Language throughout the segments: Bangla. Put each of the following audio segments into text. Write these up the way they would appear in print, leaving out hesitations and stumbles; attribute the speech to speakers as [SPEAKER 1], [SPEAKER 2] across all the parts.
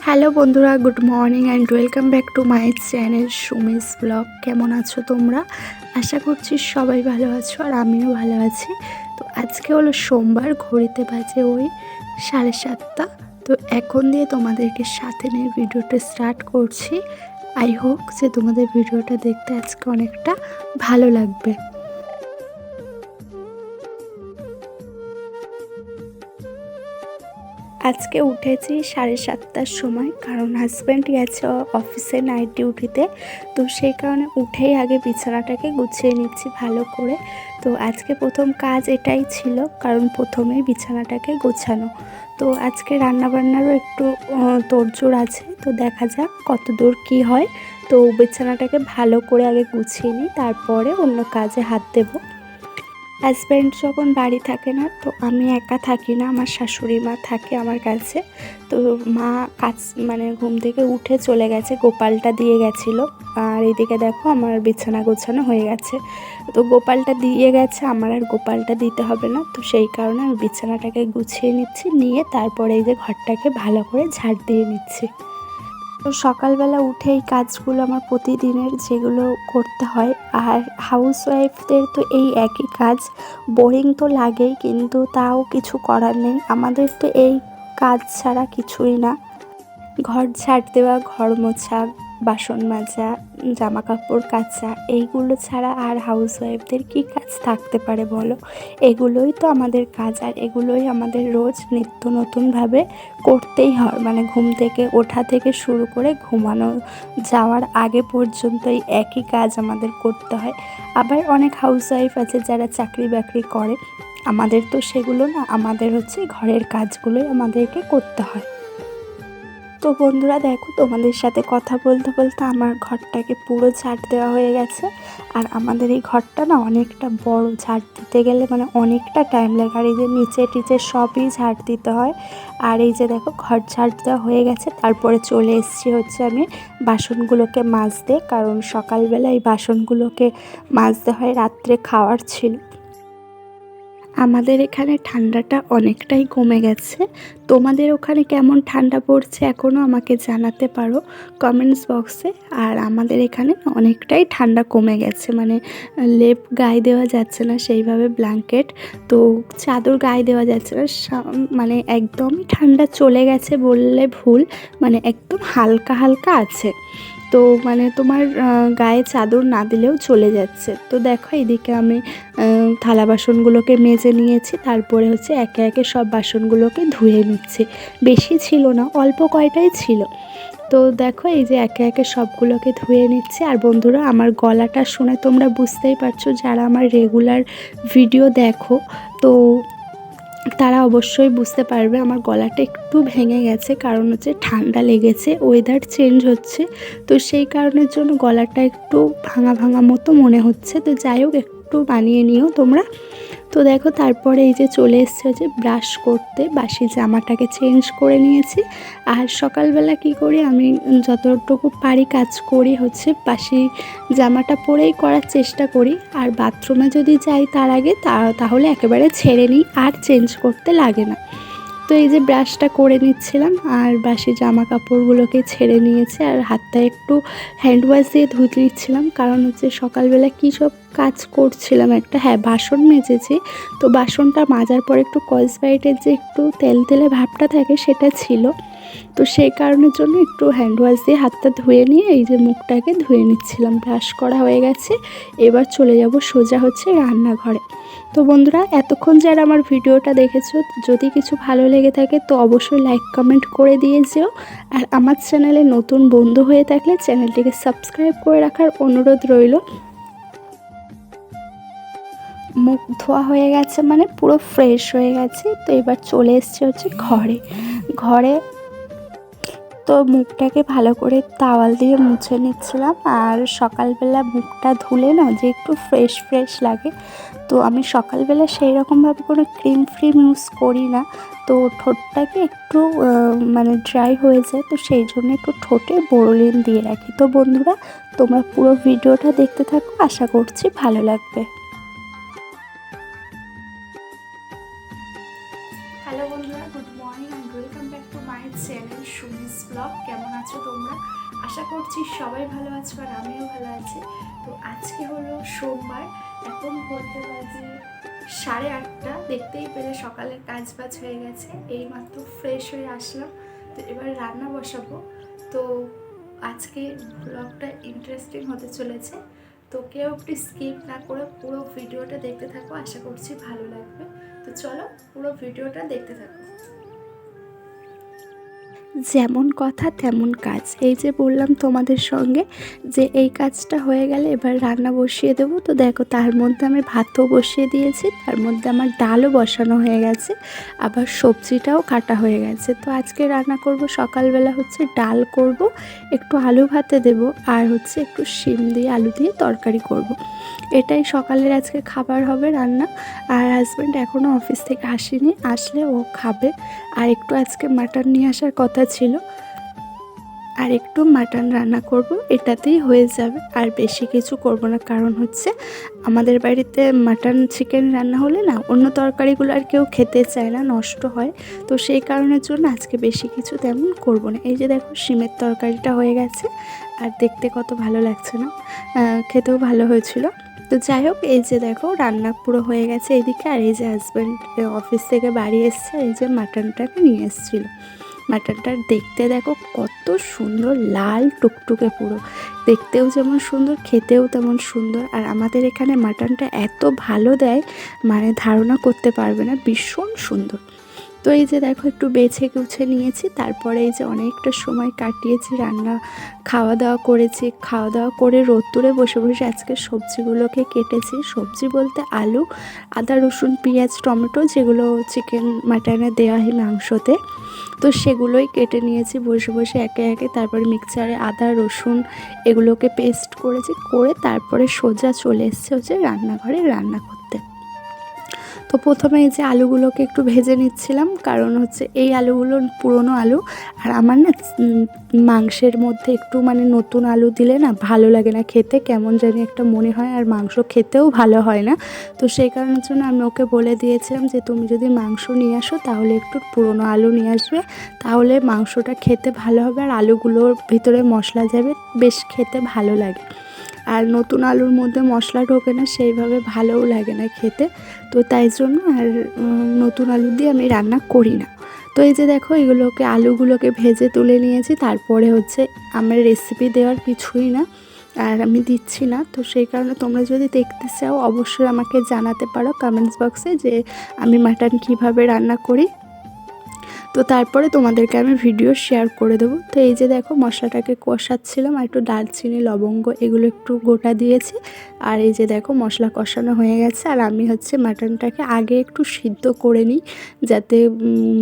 [SPEAKER 1] হ্যালো বন্ধুরা, good morning and welcome back to my channel Sumi's blog. কেমন আছো তোমরা? আশা করছি সবাই ভালো আছো আর আমিও ভালো আছি। তো আজকে হলো সোমবার, ঘড়িতে বাজে ওই 7:30। তো এখন দিয়ে তোমাদেরকে সাথে নিয়ে ভিডিওটা স্টার্ট করছি। আই হোপ যে তোমাদের ভিডিওটা দেখতে আজকে অনেকটা ভালো লাগবে। আজকে উঠেছি 7:30টার সময়, কারণ হাজব্যান্ড গেছে অফিসে নাইট ডিউটিতে। তো সেই কারণে উঠেই আগে বিছানাটাকে গুছিয়ে নিচ্ছি ভালো করে। তো আজকে প্রথম কাজ এটাই ছিল, কারণ প্রথমেই বিছানাটাকে গোছানো। তো আজকে রান্নাবান্নারও একটু তোড়জোড় আছে, তো দেখা যাক কত দূর কী হয়। তো বিছানাটাকে ভালো করে আগে গুছিয়ে নিই, তারপরে অন্য কাজে হাত দেবো। হাজব্যান্ড যখন বাড়ি থাকে না, তো আমি একা থাকি না, আমার শাশুড়ি মা থাকে আমার কাছে। তো মা কাজ ঘুম থেকে উঠে চলে গেছে, গোপালটা দিয়ে গেছিলো। আর এদিকে দেখো আমার বিছানা গোছানো হয়ে গেছে। তো গোপালটা দিয়ে গেছে, আমার আর গোপালটা দিতে হবে না। তো সেই কারণে আমি বিছানাটাকে গুছিয়ে নিচ্ছি, নিয়ে তারপরে এই যে ঘরটাকে ভালো করে ঝাড় দিয়ে নিচ্ছি। তো সকালবেলা উঠে এই কাজগুলো আমার প্রতিদিনের, যেগুলো করতে হয়। আর হাউসওয়াইফদের তো এই একই কাজ, বোরিং তো লাগেই, কিন্তু তাও কিছু করার নেই। আমাদের তো এই কাজ ছাড়া কিছুই না। ঘর ঝাড় দেওয়া, ঘর মোছা, বাসন মাজা, জামা কাপড় কাচা, এইগুলো ছাড়া আর হাউসওয়াইফদের কী কাজ থাকতে পারে বলো? এগুলোই তো আমাদের কাজ, আর এগুলোই আমাদের রোজ নিত্য নতুনভাবে করতেই হয়। ঘুম থেকে ওঠা থেকে শুরু করে ঘুমানো যাওয়ার আগে পর্যন্ত এই একই কাজ আমাদের করতে হয়। আবার অনেক হাউসওয়াইফ আছে যারা চাকরি বাকরি করে, আমাদের তো সেগুলো না, আমাদের হচ্ছে ঘরের কাজগুলোই আমাদেরকে করতে হয়। তো বন্ধুরা দেখো, তোমাদের সাথে কথা বলতে বলতে আমার ঘরটাকে পুরো ঝাড় দেওয়া হয়ে গেছে। আর আমাদের এই ঘরটা না অনেকটা বড়, ঝাড় দিতে গেলে অনেকটা টাইম লাগে। আর এই যে নিচে টিচে সবই ঝাড় দিতে হয়। আর এই যে দেখো ঘর ঝাড় দেওয়া হয়ে গেছে, তারপরে চলে এসেছি হচ্ছে আমি বাসনগুলোকে মাজতে, কারণ সকালবেলা এই বাসনগুলোকে মাজতে হয়, রাত্রে খাওয়ার ছিল। আমাদের এখানে ঠান্ডাটা অনেকটাই কমে গেছে। তোমাদের ওখানে কেমন ঠান্ডা পড়ছে এখনও আমাকে জানাতে পারো কমেন্টস বক্সে। আর আমাদের এখানে অনেকটাই ঠান্ডা কমে গেছে, লেপ গায়ে দেওয়া যাচ্ছে না সেইভাবে, ব্ল্যাঙ্কেট তো চাদর গায়ে দেওয়া যাচ্ছে না। একদমই ঠান্ডা চলে গেছে বললে ভুল, একদম হালকা হালকা আছে। তো তোমার গায়ে চাদর না দিলেও চলে যাচ্ছে। তো দেখো এদিকে আমি থালা বাসনগুলোকে মেজে নিয়েছি, তারপরে হচ্ছে একে একে সব বাসনগুলোকে ধুয়ে নিচ্ছি। বেশি ছিল না, অল্প কয়টাই ছিল। তো দেখো এই যে একে একে সবগুলোকে ধুয়ে নিচ্ছি। আর বন্ধুরা, আমার গলাটা শুনে তোমরা বুঝতেই পারছো, যারা আমার রেগুলার ভিডিও দেখো তো তারা অবশ্যই বুঝতে পারবে আমার গলাটা একটু ভেঙে গেছে, কারণ হচ্ছে ঠান্ডা লেগেছে, ওয়েদার চেঞ্জ হচ্ছে। তো সেই কারণের জন্য গলাটা একটু ভাঙা ভাঙা মতো মনে হচ্ছে। তো যাই হোক, একটু বানিয়ে নিও তোমরা। তো দেখো তারপরে এই যে চলে এসছে হচ্ছে ব্রাশ করতে, বাসি জামাটাকে চেঞ্জ করে নিয়েছি। আর সকালবেলা কি করি, আমি যতটুকু পারি কাজ করি হচ্ছে বাসি জামাটা পরেই করার চেষ্টা করি। আর বাথরুমে যদি যাই তার আগে তাহলে একেবারে ছেড়ে নিই, আর চেঞ্জ করতে লাগে না। তো এই যে ব্রাশটা করে নিচ্ছিলাম, আর বাসি জামা কাপড়গুলোকে ছেড়ে নিয়েছি, আর হাতটা একটু হ্যান্ড ওয়াশ দিয়ে ধুয়ে দিচ্ছিলাম, কারণ হচ্ছে সকালবেলা কী সব কাজ করছিলাম একটা, হ্যাঁ বাসন মেজেছি। তো বাসনটা মাজার পর একটু স্কচব্রাইটের যে একটু তেল তেলে ভাবটা থাকে সেটা ছিল। তো সেই কারণের জন্য একটু হ্যান্ড ওয়াশ দিয়ে হাতটা ধুয়ে নিয়ে এই যে মুখটাকে ধুয়ে নিচ্ছিলাম। ব্রাশ করা হয়ে গেছে, এবার চলে যাব সোজা হচ্ছে রান্নাঘরে। তো বন্ধুরা, এতক্ষণ যারা আমার ভিডিওটা দেখেছো, যদি কিছু ভালো লেগে থাকে তো অবশ্যই লাইক কমেন্ট করে দিয়ে যেও। আর আমার চ্যানেলে নতুন বন্ধু হয়ে থাকলে চ্যানেলটিকে সাবস্ক্রাইব করে রাখার অনুরোধ রইল। মুখ ধোয়া হয়ে গেছে, পুরো ফ্রেশ হয়ে গেছে। তো এবার চলে এসছে হচ্ছে ঘরে। তো মুখটাকে ভালো করে তাওয়াল দিয়ে মুছে নিচ্ছিলাম। আর সকালবেলা মুখটা ধুলে না যে একটু ফ্রেশ ফ্রেশ লাগে। তো আমি সকালবেলা সেই রকমভাবে কোনো ক্রিম ফ্রিম ইউজ করি না। তো ঠোঁটটাকে একটু ড্রাই হয়ে যায়, তো সেই জন্য একটু ঠোঁটে বোরোলিন দিয়ে রাখি। তো বন্ধুরা, তোমরা পুরো ভিডিওটা দেখতে থাকো, আশা করছি ভালো লাগবে। হ্যালো বন্ধুরা, good morning and welcome back to my channel Sumi's blog. কেমন আছো তোমরা? আশা করছি সবাই ভালো আছো আর আমিও ভালো আছি। তো আজকে হলো সোমবার, এখন বলতে বাজে 8:30। দেখতেই পেলে সকালের কাজ বাজ হয়ে গেছে, এইমাত্র ফ্রেশ হয়ে আসলাম। তো এবার রান্না বসাবো। তো আজকে ব্লগটা ইন্টারেস্টিং হতে চলেছে, তো কেউ একটু স্কিপ না করে পুরো ভিডিওটা দেখতে থাকো, আশা করছি ভালো লাগবে। তো চলো পুরো ভিডিওটা দেখতে থাকো। যেমন কথা তেমন কাজ, এই যে বললাম তোমাদের সঙ্গে যে এই কাজটা হয়ে গেলে এবার রান্না বসিয়ে দেবো। তো দেখো তার মধ্যে আমি ভাতও বসিয়ে দিয়েছি, তার মধ্যে আমার ডালও বসানো হয়ে গেছে, আবার সবজিটাও কাটা হয়ে গেছে। তো আজকে রান্না করব, সকালবেলা হচ্ছে ডাল করব, একটু আলু ভাতে দেব, আর হচ্ছে একটু শিম দিয়ে আলু দিয়ে তরকারি করব। এটাই সকালের আজকে খাবার হবে রান্না। আর হাজব্যান্ড এখনও অফিস থেকে আসেনি, আসলে ও খাবে। আর একটু আজকে মাটন নিয়ে আসার কথা ছিল, আর একটু মাটন রান্না করব, এটাতেই হয়ে যাবে। আর বেশি কিছু করব না, কারণ হচ্ছে আমাদের বাড়িতে মাটন চিকেন রান্না হলে না অন্য তরকারিগুলো আর কেউ খেতে চায় না, নষ্ট হয়। তো সেই কারণের জন্য আজকে বেশি কিছু তেমন করব না। এই যে দেখো শিমের তরকারিটা হয়ে গেছে, আর দেখতে কত ভালো লাগছে না, খেতেও ভালো হয়েছিল। তো যাই হোক, এই যে দেখো রান্না পুরো হয়ে গেছে এইদিকে। আর এই যে হাজব্যান্ড অফিস থেকে বাড়ি এসছে, এই যে মাটনটাকে নিয়ে এসেছিলো। মাটনটা দেখতে দেখো কত সুন্দর, লাল টুকটুকে পুরো, দেখতেও যেমন সুন্দর খেতেও তেমন সুন্দর। আর আমাদের এখানে মাটনটা এত ভালো দেয়, মানে ধারণা করতে পারবে না, ভীষণ সুন্দর। তো এই যে দেখো একটু বেছে কুছে নিয়েছি, তারপরে এই যে অনেকটা সময় কাটিয়েছি, রান্না খাওয়া দাওয়া করেছি, খাওয়া দাওয়া করে রোদ্দুরে বসে বসে আজকে সবজিগুলোকে কেটেছি। সবজি বলতে আলু, আদা রসুন পেঁয়াজ টমেটো, যেগুলো চিকেন মাটনে দেওয়া হয় মাংসতে, তো সেগুলোই কেটে নিয়েছি বসে বসে একে একে। তারপরে মিক্সচারে আদা রসুন এগুলোকে পেস্ট করেছি, করে তারপরে সোজা চলে এসছে হচ্ছে রান্নাঘরে রান্না করতে। তো প্রথমে এই যে আলুগুলোকে একটু ভেজে নিচ্ছিলাম, কারণ হচ্ছে এই আলুগুলো পুরনো আলু, আর আমার না মাংসের মধ্যে একটু মানে নতুন আলু দিলে না ভালো লাগে না খেতে, কেমন জানি একটা মনে হয়, আর মাংস খেতেও ভালো হয় না। তো সেই কারণের জন্য আমি ওকে বলে দিয়েছিলাম যে তুমি যদি মাংস নিয়ে আসো তাহলে একটু পুরনো আলু নিয়ে আসবে, তাহলে মাংসটা খেতে ভালো হবে, আর আলুগুলোর ভিতরে মশলা যাবে, বেশ খেতে ভালো লাগে। আর নতুন আলুর মধ্যে মশলা ঢোকে না, সেইভাবে ভালোও লাগে না খেতে। তো তাই জন্য আর নতুন আলু দিয়ে আমি রান্না করি না। তো এই যে দেখো এগুলোকে আলুগুলোকে ভেজে তুলে নিয়েছি, তারপরে হচ্ছে আমার রেসিপি দেওয়ার কিছুই না, আর আমি দিচ্ছি না। তো সেই কারণে তোমরা যদি দেখতে চাও অবশ্যই আমাকে জানাতে পারো কমেন্টস বক্সে যে আমি মাটন কীভাবে রান্না করি। তো তারপরে তোমাদেরকে আমি ভিডিও শেয়ার করে দেবো। তো এই যে দেখো মশলাটাকে কষাচ্ছিলাম, আর একটু দারচিনি লবঙ্গ এগুলো একটু গোটা দিয়েছি। আর এই যে দেখো মশলা কষানো হয়ে গেছে, আর আমি হচ্ছে মাটনটাকে আগে একটু সিদ্ধ করে নিই, যাতে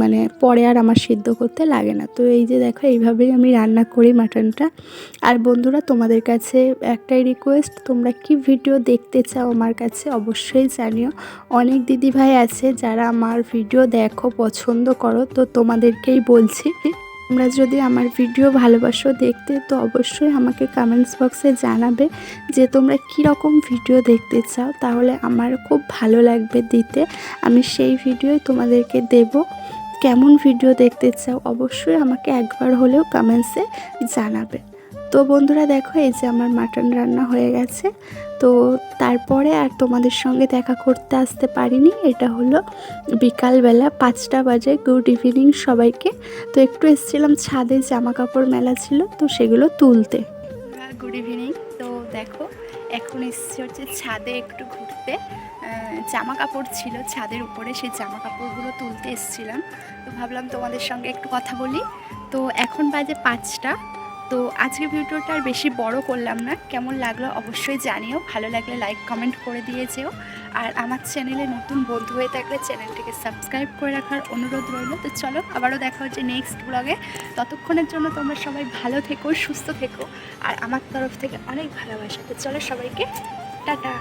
[SPEAKER 1] মানে পরে আর আমার সিদ্ধ করতে লাগে না। তো এই যে দেখো এইভাবেই আমি রান্না করি মাটনটা। আর বন্ধুরা তোমাদের কাছে একটাই রিকোয়েস্ট, তোমরা কি ভিডিও দেখতে চাও আমার কাছে অবশ্যই জানিও। অনেক দিদিভাই আছে যারা আমার ভিডিও দেখো, পছন্দ করো, তো তোমাদেরকেই বলছি, তোমরা যদি আমার ভিডিও ভালোবাসো দেখতে, তো অবশ্যই আমাকে কমেন্টস বক্সে জানাবে যে তোমরা কীরকম ভিডিও দেখতে চাও, তাহলে আমার খুব ভালো লাগবে দিতে, আমি সেই ভিডিওই তোমাদেরকে দেব। কেমন ভিডিও দেখতে চাও অবশ্যই আমাকে একবার হলেও কমেন্টসে জানাবে। তো বন্ধুরা দেখো এই যে আমার মাটন রান্না হয়ে গেছে। তো তারপরে আর তোমাদের সঙ্গে দেখা করতে আসতে পারিনি, এটা হলো বিকালবেলা 5টা বাজে। গুড ইভিনিং সবাইকে। তো একটু এসেছিলাম ছাদে, জামা কাপড় মেলা ছিল, তো সেগুলো তুলতে। Good evening. তো দেখো এখন এসেছি হচ্ছে ছাদে একটু ঘুরতে, জামা কাপড় ছিল ছাদের উপরে, সেই জামা কাপড়গুলো তুলতে এসেছিলাম। তো ভাবলাম তোমাদের সঙ্গে একটু কথা বলি। তো এখন বাজে 5টা। তো আজকে ভিডিওটা আর বেশি বড় করলাম না, কেমন লাগলো অবশ্যই জানিও, ভালো লাগলে লাইক কমেন্ট করে দিয়ে যেও। আর আমার চ্যানেলে নতুন বন্ধু হয়ে থাকলে চ্যানেলটিকে সাবস্ক্রাইব করে রাখার অনুরোধ রইল। তো চলো আবারও দেখা হচ্ছে নেক্সট ব্লগে, ততক্ষণের জন্য তোমরা সবাই ভালো থেকো, সুস্থ থেকো, আর আমার তরফ থেকে অনেক ভালোবাসা। তো চলো সবাইকে টাটা।